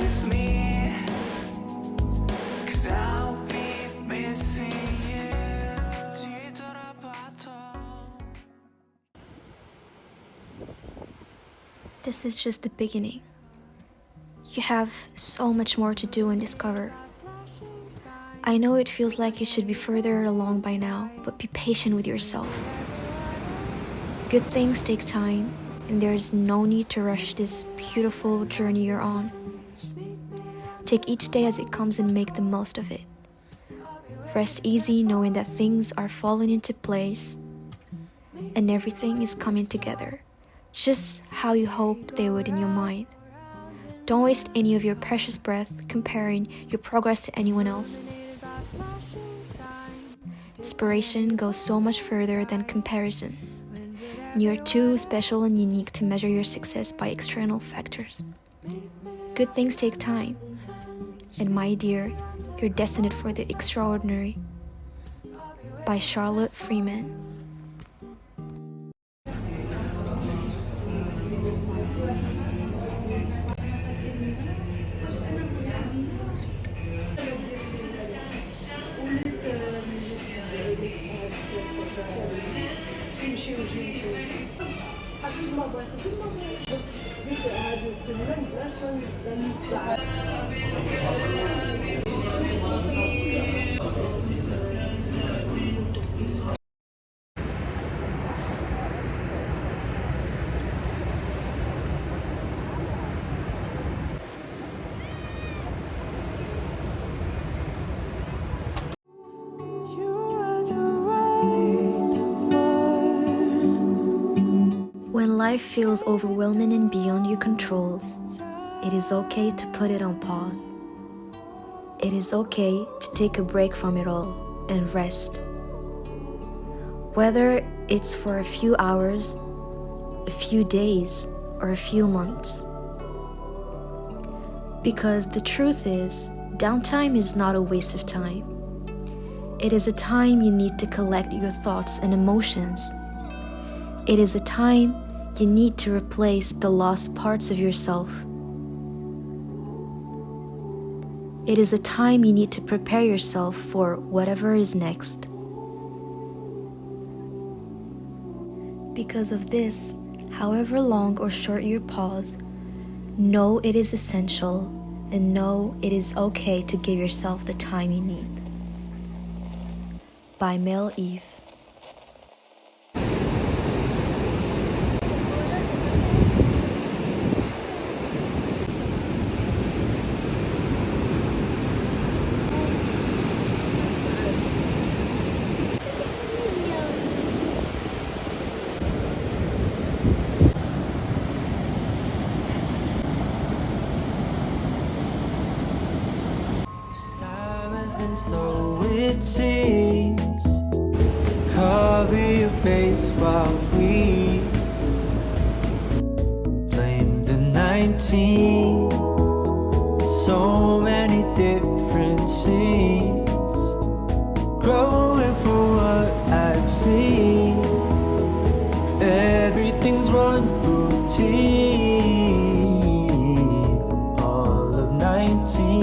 miss me, 'cause I'll be missing you. This is just the beginning. You have so much more to do and discover. I know it feels like you should be further along by now, but be patient with yourself. Good things take time, and there's no need to rush this beautiful journey you're on. Take each day as it comes and make the most of it. Rest easy knowing that things are falling into place and everything is coming together, just how you hope they would in your mind. Don't waste any of your precious breath comparing your progress to anyone else. Inspiration goes so much further than comparison, and you're too special and unique to measure your success by external factors. Good things take time, and my dear, you're destined for the extraordinary. By Charlotte Freeman. When life feels overwhelming and beyond your control, it is okay to put it on pause. It is okay to take a break from it all and rest. Whether it's for a few hours, a few days, or a few months. Because the truth is, downtime is not a waste of time. It is a time you need to collect your thoughts and emotions. It is a time you need to replace the lost parts of yourself. It is a time you need to prepare yourself for whatever is next. Because of this, however long or short your pause, know it is essential and know it is okay to give yourself the time you need. By Mel Eve. So it seems, cover your face while we blame the 19. So many different scenes, growing from what I've seen. Everything's one routine, all of 19.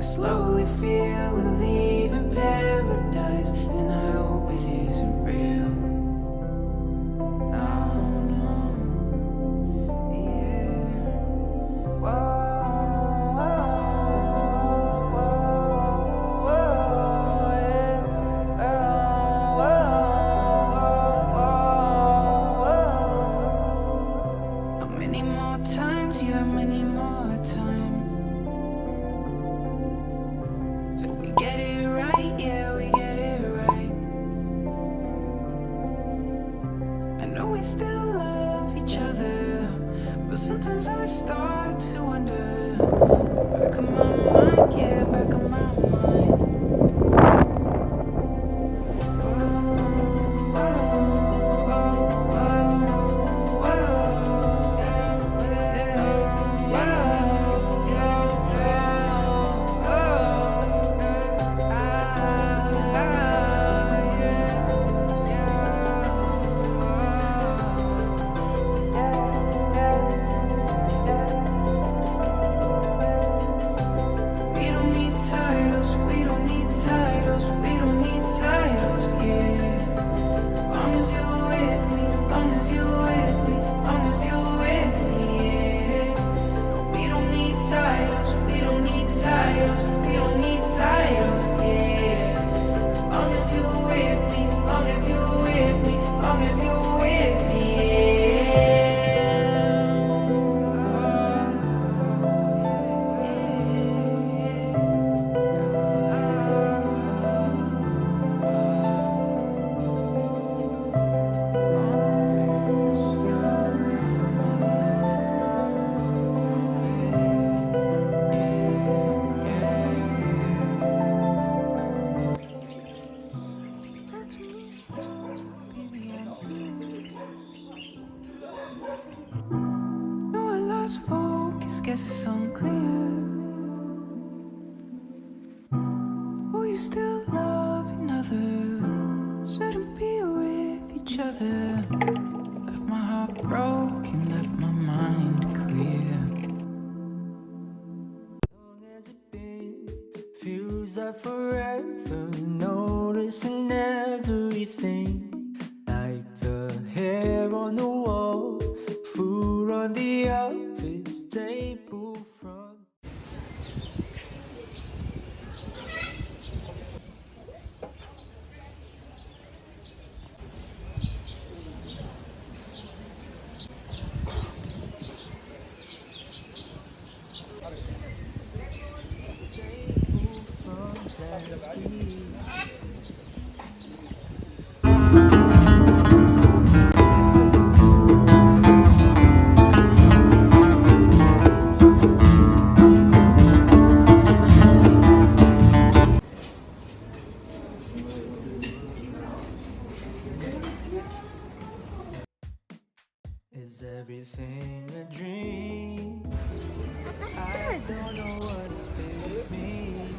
Slowly feel we're leaving paradise, and I hope it isn't real. No, no, yeah. Whoa, whoa, whoa, whoa, yeah. Whoa. How many more times? Yeah, many more times. We get it right, yeah, we get it right. I know we still love each other, but sometimes I start to wonder. Back of my mind, yeah, back of my mind. guess it's unclear. Will you still love another? Shouldn't be with each other. Left my heart broken, left my mind clear. Long has it been? Feels like forever. Noticing everything, like the hair on the wall, food on the office table from. Table from last week. Is everything a dream? I don't know what this means.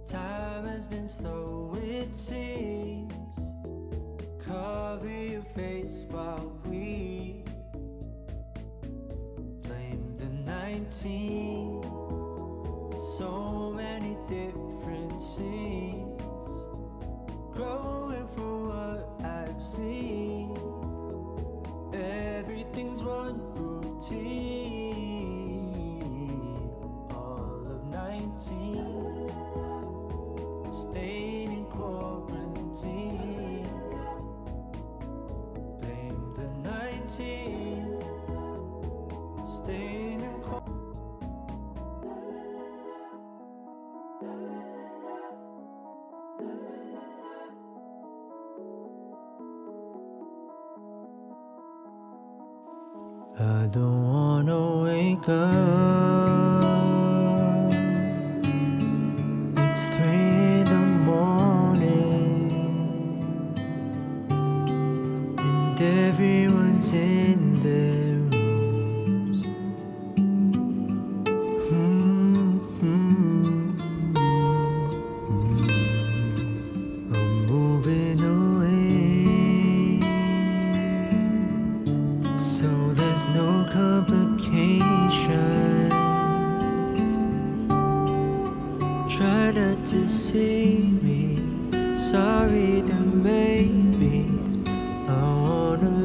Time has been slow, it seems. Cover your face while we blame the 19. So many different scenes, growing from what I've seen. Everything's one routine. All of 19, staying in quarantine. Blame the 19, staying in quarantine. I don't wanna wake up. It's 3 in the morning, and everyone's in their rooms. I'm moving away, so there's no complications. Try not to see me. Sorry that maybe I wanna